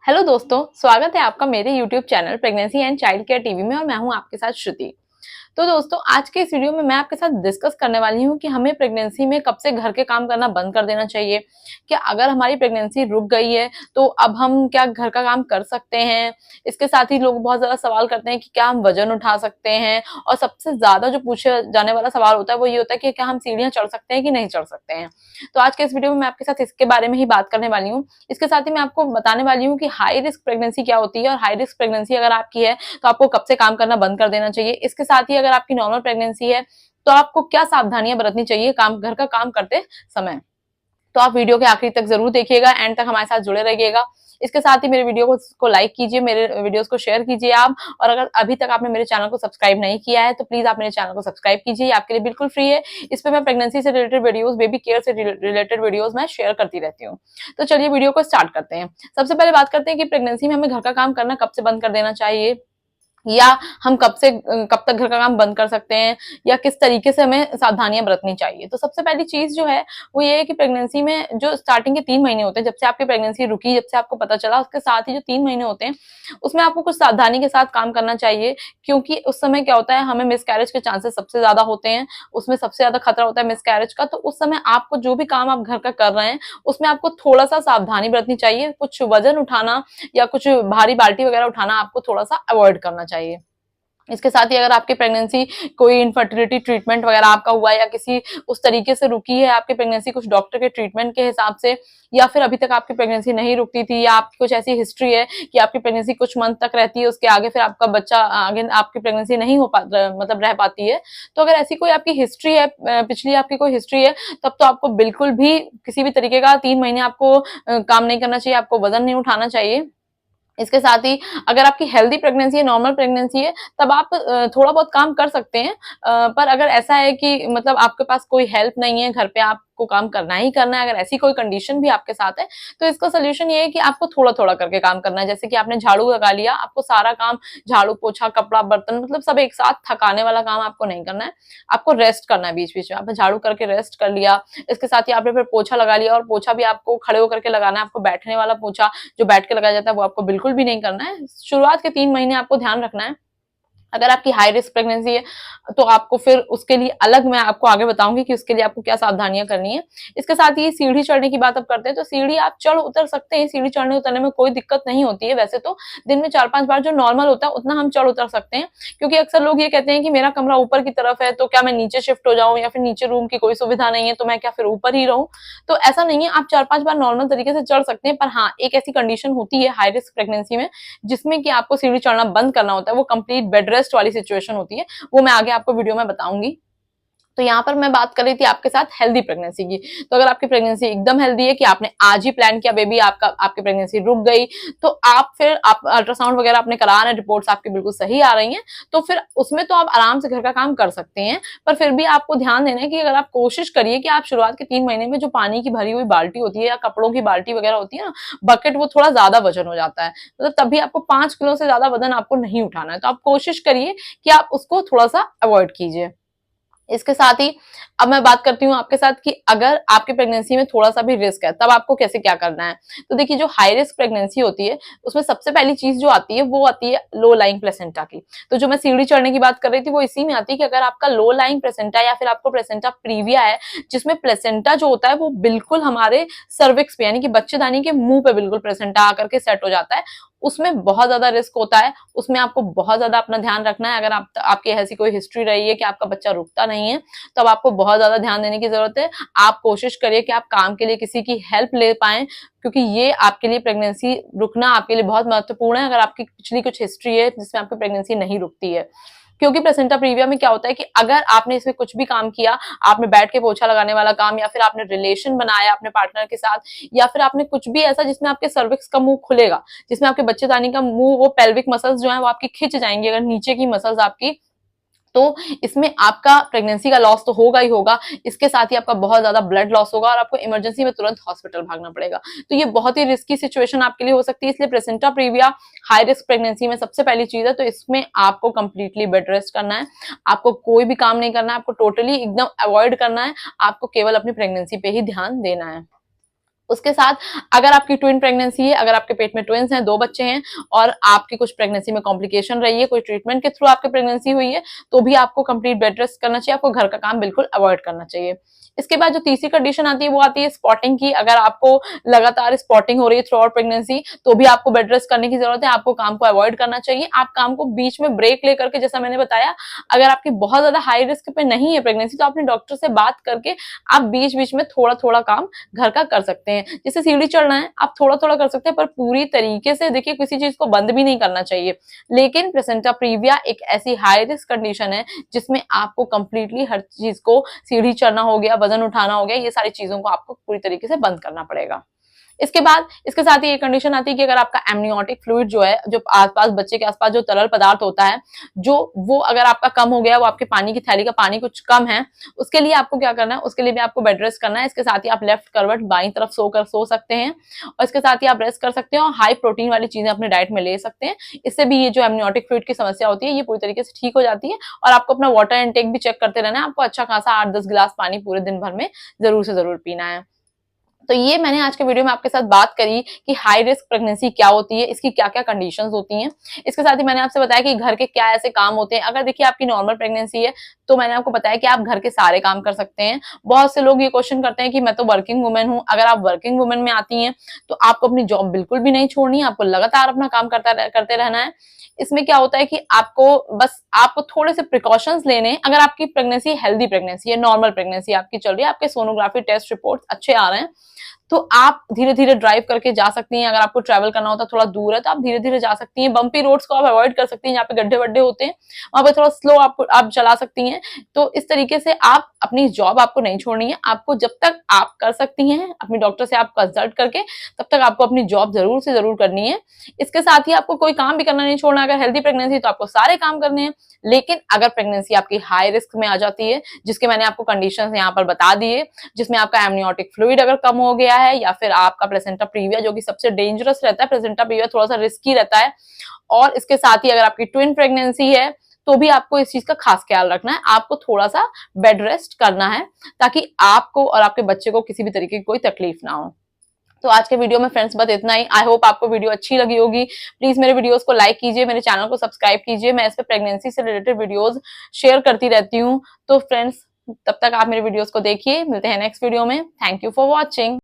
Hello दोस्तों, स्वागत है आपका मेरे YouTube channel pregnancy and child care TV में और मैं हूं आपके साथ श्रुति। तो दोस्तों, आज के इस वीडियो में मैं आपके साथ डिस्कस करने वाली हूं कि हमें प्रेगनेंसी में कब से घर के काम करना बंद कर देना चाहिए। क्या अगर हमारी प्रेगनेंसी रुक गई है तो अब हम क्या घर का काम कर सकते हैं। इसके साथ ही लोग बहुत ज्यादा सवाल करते हैं कि क्या हम वजन उठा सकते हैं, और सबसे ज्यादा जो पूछे जाने वाला सवाल होता है वो ये होता है कि क्या हम सीढ़ियां चढ़ सकते हैं कि नहीं चढ़ सकते हैं। तो आज के इस वीडियो में मैं आपके साथ इसके बारे में ही बात करने वाली हूँ। इसके साथ ही मैं आपको बताने वाली हूँ कि हाई रिस्क प्रेगनेंसी क्या होती है, और हाई रिस्क प्रेगनेंसी अगर आपकी है तो आपको कब से काम करना बंद कर देना चाहिए। इसके साथ ही अगर आपकी नॉर्मल प्रेगनेंसी है तो आपको क्या सावधानियां बरतनी चाहिए घर का काम करते समय। तो आप वीडियो के आखिरी तक जरूर देखिएगा, एंड तक हमारे साथ जुड़े रहिएगा। इसके साथ ही मेरे वीडियो को लाइक कीजिए, मेरे वीडियोस को शेयर कीजिए आप। और अगर अभी तक आपने मेरे चैनल को सब्सक्राइब नहीं किया है तो प्लीज आप मेरे चैनल को सब्सक्राइब कीजिए, आपके लिए बिल्कुल फ्री है। इस पे मैं प्रेगनेंसी से रिलेटेड वीडियोस, बेबी केयर से रिलेटेड वीडियोस मैं शेयर करती रहती हूँ। तो चलिए वीडियो को स्टार्ट करते हैं। सबसे पहले बात करते हैं कि प्रेगनेंसी में हमें घर का काम करना कब से बंद कर देना चाहिए, या हम कब तक घर का काम बंद कर सकते हैं, या किस तरीके से हमें सावधानियां बरतनी चाहिए। तो सबसे पहली चीज जो है वो ये है कि प्रेगनेंसी में जो स्टार्टिंग के 3 महीने होते हैं, जब से आपकी प्रेगनेंसी रुकी, जब से आपको पता चला, उसके साथ ही जो 3 महीने होते हैं उसमें आपको कुछ सावधानी के साथ काम करना चाहिए। क्योंकि उस समय क्या होता है, हमें मिसकैरेज के चांसेस सबसे ज्यादा होते हैं, उसमें सबसे ज्यादा खतरा होता है मिसकैरेज का। तो उस समय आपको जो भी काम आप घर का कर रहे हैं उसमें आपको थोड़ा सा सावधानी बरतनी चाहिए। कुछ वजन उठाना या कुछ भारी बाल्टी वगैरह उठाना आपको थोड़ा सा अवॉइड करना चाहिए। इसके साथ ही अगर आपकी प्रेगनेंसी कोई इनफर्टिलिटी ट्रीटमेंट वगैरह आपका हुआ है, या किसी उस तरीके से रुकी है आपकी प्रेगनेंसी कुछ डॉक्टर के ट्रीटमेंट के हिसाब से, या फिर अभी तक आपकी प्रेगनेंसी नहीं रुकती थी, या आपकी कुछ ऐसी हिस्ट्री है कि आपकी प्रेगनेंसी कुछ मंथ तक रहती है, उसके आगे फिर आपका बच्चा आगे आपकी प्रेगनेंसी नहीं हो पाता, मतलब रह पाती है। तो अगर ऐसी कोई आपकी हिस्ट्री है, पिछली आपकी कोई हिस्ट्री है, तब तो आपको बिल्कुल भी किसी भी तरीके का 3 महीने आपको काम नहीं करना चाहिए, आपको वजन नहीं उठाना चाहिए। इसके साथ ही अगर आपकी हेल्दी प्रेगनेंसी है, नॉर्मल प्रेगनेंसी है, तब आप थोड़ा बहुत काम कर सकते हैं। पर अगर ऐसा है कि मतलब आपके पास कोई हेल्प नहीं है, घर पे आपको काम करना ही करना है, अगर ऐसी कोई कंडीशन भी आपके साथ है, तो इसका सोल्यूशन ये है कि आपको थोड़ा थोड़ा करके काम करना है। जैसे कि आपने झाड़ू लगा लिया, आपको सारा काम, झाड़ू पोछा कपड़ा बर्तन, मतलब सब एक साथ थकाने वाला काम आपको नहीं करना है। आपको रेस्ट करना है बीच बीच में। आपने झाड़ू करके रेस्ट कर लिया, इसके साथ ही आपने फिर पोछा लगा लिया, और पोछा भी आपको खड़े होकर के लगाना है। आपको बैठने वाला पोछा जो बैठ के लगाया जाता है वो आपको बिल्कुल भी नहीं करना है। शुरुआत के 3 महीने आपको ध्यान रखना है। अगर आपकी हाई रिस्क प्रेगनेंसी है तो आपको फिर उसके लिए अलग मैं आपको आगे बताऊंगी कि उसके लिए आपको क्या सावधानियां करनी है। इसके साथ ही सीढ़ी चढ़ने की बात अब करते हैं, तो सीढ़ी आप चढ़ उतर सकते हैं, सीढ़ी चढ़ने उतरने में कोई दिक्कत नहीं होती है। वैसे तो दिन में 4-5 बार जो नॉर्मल होता है उतना हम चढ़ उतर सकते हैं। क्योंकि अक्सर लोग ये कहते हैं कि मेरा कमरा ऊपर की तरफ है तो क्या मैं नीचे शिफ्ट हो जाऊं, या फिर नीचे रूम की कोई सुविधा नहीं है तो मैं क्या फिर ऊपर ही रहूं। तो ऐसा नहीं है, आप 4-5 बार नॉर्मल तरीके से चढ़ सकते हैं। पर हाँ, एक ऐसी कंडीशन होती है हाई रिस्क प्रेगनेंसी में जिसमें कि आपको सीढ़ी चढ़ना बंद करना होता है। वो कंप्लीट बेड रेस्ट वाली सिचुएशन होती है, वो मैं आगे आपको वीडियो में बताऊंगी। तो यहाँ पर मैं बात कर रही थी आपके साथ हेल्दी प्रेगनेंसी की। तो अगर आपकी प्रेगनेंसी एकदम हेल्दी है कि आपने आज ही प्लान किया, बेबी आपकी प्रेगनेंसी रुक गई, तो आप अल्ट्रासाउंड वगैरह आपने करा रहे हैं, रिपोर्ट्स आपकी बिल्कुल सही आ रही हैं, तो फिर उसमें तो आप आराम से घर का काम कर सकते हैं। पर फिर भी आपको ध्यान देना है कि अगर आप कोशिश करिए कि आप शुरुआत के 3 महीने में जो पानी की भरी हुई बाल्टी होती है या कपड़ों की बाल्टी वगैरह होती है ना, बकेट, वो थोड़ा ज्यादा वजन हो जाता है। मतलब तभी आपको 5 किलो से ज्यादा वजन आपको नहीं उठाना है। तो आप कोशिश करिए कि आप उसको थोड़ा सा अवॉइड कीजिए। इसके साथ ही अब मैं बात करती हूँ आपके साथ कि अगर आपकी प्रेगनेंसी में थोड़ा सा भी रिस्क है तब आपको कैसे क्या करना है। तो देखिए, जो हाई रिस्क प्रेगनेंसी होती है उसमें सबसे पहली चीज जो आती है वो आती है लो लाइंग प्लेसेंटा की। तो जो मैं सीढ़ी चढ़ने की बात कर रही थी वो इसी में आती है कि अगर आपका लो लाइंग प्लेसेंटा या फिर आपको प्लेसेंटा प्रीविया है, जिसमें प्लेसेंटा जो होता है वो बिल्कुल हमारे सर्विक्स पे, यानी कि बच्चेदानी के मुंह पे बिल्कुल प्लेसेंटा आकर के सेट हो जाता है, उसमें बहुत ज्यादा रिस्क होता है। उसमें आपको बहुत ज्यादा अपना ध्यान रखना है। अगर आपकी ऐसी कोई हिस्ट्री रही है कि आपका बच्चा रुकता नहीं है, तो अब आपको बहुत ज्यादा ध्यान देने की जरूरत है। आप कोशिश करिए कि आप काम के लिए किसी की हेल्प ले पाएं, क्योंकि ये आपके लिए प्रेगनेंसी रुकना आपके लिए बहुत महत्वपूर्ण है। अगर आपकी पिछली कुछ हिस्ट्री है जिसमें आपकी प्रेगनेंसी नहीं रुकती है, क्योंकि प्लेसेंटा प्रीविया में क्या होता है कि अगर आपने इसमें कुछ भी काम किया, आपने बैठ के पोछा लगाने वाला काम, या फिर आपने रिलेशन बनाया अपने पार्टनर के साथ, या फिर आपने कुछ भी ऐसा जिसमें आपके सर्विक्स का मुंह खुलेगा, जिसमें आपके बच्चेदानी का मुंह, वो पेल्विक मसल्स जो है वो आपकी खिंच जाएंगी, अगर नीचे की मसल्स आपकी, तो इसमें आपका प्रेगनेंसी का लॉस तो होगा ही होगा। इसके साथ ही आपका बहुत ज्यादा ब्लड लॉस होगा और आपको इमरजेंसी में तुरंत हॉस्पिटल भागना पड़ेगा। तो ये बहुत ही रिस्की सिचुएशन आपके लिए हो सकती है। इसलिए placenta previa high risk pregnancy में सबसे पहली चीज है। तो इसमें आपको कंप्लीटली बेड रेस्ट करना है, आपको कोई भी काम नहीं करना है, आपको टोटली एकदम अवॉइड करना है, आपको केवल अपनी प्रेगनेंसी पे ही ध्यान देना है। उसके साथ अगर आपकी ट्विन प्रेगनेंसी है, अगर आपके पेट में ट्विंस हैं, 2 बच्चे हैं और आपकी कुछ प्रेगनेंसी में कॉम्प्लिकेशन रही है, कोई ट्रीटमेंट के थ्रू आपकी प्रेगनेंसी हुई है, तो भी आपको कंप्लीट बेड रेस्ट करना चाहिए, आपको घर का काम बिल्कुल अवॉइड करना चाहिए। इसके बाद जो तीसरी कंडीशन आती है वो आती है स्पॉटिंग की। अगर आपको लगातार स्पॉटिंग हो रही है थ्रू आउट प्रेगनेंसी, तो भी आपको बेड रेस्ट करने की जरूरत है, आपको काम को अवॉइड करना चाहिए। आप काम को बीच में ब्रेक लेकर के, जैसा मैंने बताया, अगर आपकी बहुत ज्यादा हाई रिस्क पे नहीं है प्रेगनेंसी, तो अपने डॉक्टर से बात करके आप बीच बीच में थोड़ा थोड़ा काम घर का कर सकते हैं। जैसे सीढ़ी चढ़ना है, आप थोड़ा थोड़ा कर सकते हैं, पर पूरी तरीके से देखिए किसी चीज को बंद भी नहीं करना चाहिए। लेकिन प्लेसेंटा प्रीविया एक ऐसी हाई रिस्क कंडीशन है जिसमें आपको कंप्लीटली हर चीज को, सीढ़ी चढ़ना हो गया, वजन उठाना हो गया, ये सारी चीजों को आपको पूरी तरीके से बंद करना पड़ेगा। इसके बाद इसके साथ ही एक कंडीशन आती है कि अगर आपका एमनियोटिक फ्लूइड जो है, जो आसपास बच्चे के आसपास जो तरल पदार्थ होता है, जो वो अगर आपका कम हो गया, वो आपके पानी की थैली का पानी कुछ कम है, उसके लिए आपको क्या करना है, उसके लिए भी आपको बेड रेस्ट करना है। इसके साथ ही आप लेफ्ट करवट बाईं तरफ सो सकते हैं और इसके साथ ही आप रेस्ट कर सकते हैं और हाई प्रोटीन वाली चीजें अपने डाइट में ले सकते हैं। इससे भी ये जो एमनियोटिक फ्लूइड की समस्या होती है ये पूरी तरीके से ठीक हो जाती है। और आपको अपना वाटर इनटेक भी चेक करते रहना है, आपको अच्छा खासा 8-10 गिलास पानी पूरे दिन भर में जरूर से जरूर पीना है। तो ये मैंने आज के वीडियो में आपके साथ बात करी कि हाई रिस्क प्रेगनेंसी क्या होती है, इसकी क्या क्या कंडीशंस होती हैं। इसके साथ ही मैंने आपसे बताया कि घर के क्या ऐसे काम होते हैं। अगर देखिए आपकी नॉर्मल प्रेगनेंसी है तो मैंने आपको बताया कि आप घर के सारे काम कर सकते हैं। बहुत से लोग ये क्वेश्चन करते हैं कि मैं तो वर्किंग वुमेन हूँ। अगर आप वर्किंग वुमेन में आती हैं तो आपको अपनी जॉब बिल्कुल भी नहीं छोड़नी है, आपको लगातार अपना काम करते रहना है। इसमें क्या होता है कि आपको थोड़े से प्रिकॉशंस लेने हैं। अगर आपकी प्रेगनेंसी हेल्दी प्रेगनेंसी है, नॉर्मल प्रेगनेंसी आपकी चल रही है, आपके सोनोग्राफी टेस्ट रिपोर्ट अच्छे आ रहे हैं, तो आप धीरे धीरे ड्राइव करके जा सकती हैं। अगर आपको ट्रैवल करना होता है, थोड़ा दूर है, तो आप धीरे धीरे जा सकती हैं। बम्पी रोड्स को आप अवॉइड कर सकती हैं, जहाँ पे गड्ढे वड्ढे होते हैं वहां पे थोड़ा स्लो आप चला सकती हैं। तो इस तरीके से आप अपनी जॉब आपको नहीं छोड़नी है। आपको जब तक आप कर सकती हैं अपनी डॉक्टर से आप कंसल्ट करके, तब तक आपको अपनी जॉब जरूर से जरूर करनी है। इसके साथ ही आपको कोई काम भी करना नहीं छोड़ना। अगर हेल्दी प्रेगनेंसी तो आपको सारे काम करने हैं। लेकिन अगर प्रेगनेंसी आपकी हाई रिस्क में आ जाती है, जिसके मैंने आपको कंडीशंस यहाँ पर बता दिए, जिसमें आपका एमनियोटिक फ्लूइड अगर कम हो गया है, या फिर आपका प्लेसेंटा प्रीविया जो कि सबसे डेंजरस रहता है, प्लेसेंटा प्रीविया थोड़ा सा रिस्की रहता है, और इसके साथ ही अगर आपकी ट्विन प्रेगनेंसी है तो भी आपको इस चीज का खास ख्याल रखना है। आपको थोड़ा सा बेड रेस्ट करना है ताकि आपको और आपके बच्चे को किसी भी तरीके की कोई तकलीफ ना हो। तो आज के वीडियो में फ्रेंड्स बस इतना ही। आई होप आपको वीडियो अच्छी लगी होगी। प्लीज मेरे वीडियोस को लाइक कीजिए, मेरे चैनल को सब्सक्राइब कीजिए। मैं इस पे प्रेगनेंसी से रिलेटेड वीडियोस शेयर करती रहती हूँ। तो फ्रेंड्स, तब तक आप मेरे वीडियोस को देखिए। मिलते हैं नेक्स्ट वीडियो में। Thank you for watching.